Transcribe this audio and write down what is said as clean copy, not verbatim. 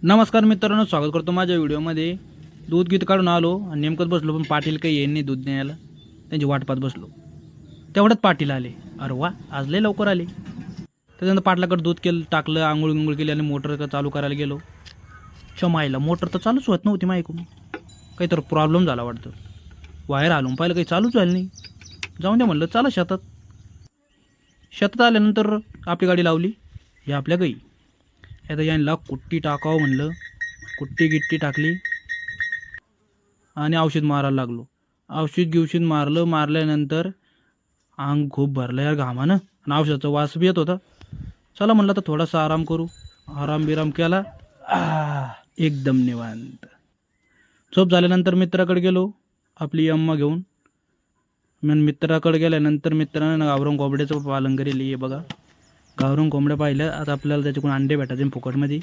नमस्कार मित्रांनो, स्वागत करतो माझ्या व्हिडिओमध्ये। दूध गीत काढून आलो आणि नेमकंच बसलो, पण पाटील काही येईन नाही दूध न्यायला। त्यांची वाट पाहत बसलो, तेवढ्यात पाटील आले। अरे वा, आज लय लवकर आले। त्याच्यानंतर पाटलाकडे दूध केलं, टाकलं, आंघोळ केली आणि मोटर चालू करायला गेलो। शमाईला मोटर तर चालूच होत नव्हती, माहिती काहीतरी प्रॉब्लेम झाला वाटतं। वायर आलून पाहिलं, काही चालूच झालं नाही। जाऊन द्या म्हणलं, चला शेतात। शेतात आल्यानंतर आपली गाडी लावली, हे आपल्या गाई। आता यांना कुट्टी टाकावं म्हणलं, कुट्टी गिट्टी टाकली आणि औषध मारायला लागलो। औषध मारल्यानंतर अंग खूप भरलं यार घामानं आणि औषधाचा वास बी येत होता। चला म्हणलं तर थोडासा आराम करू। आराम बिराम केला, एकदम निवांत। झोप झाल्यानंतर मित्राकडे गेलो, आपली अम्मा घेऊन। मग मित्राकडे गेल्यानंतर मित्रानं गावरान कोंबड्याचं पालन करेल, हे बघा गावरान कोंबड्या पाहिल्या। आता आपल्याला त्याच्याकडून अंडे भेटायचे फुकटमध्ये।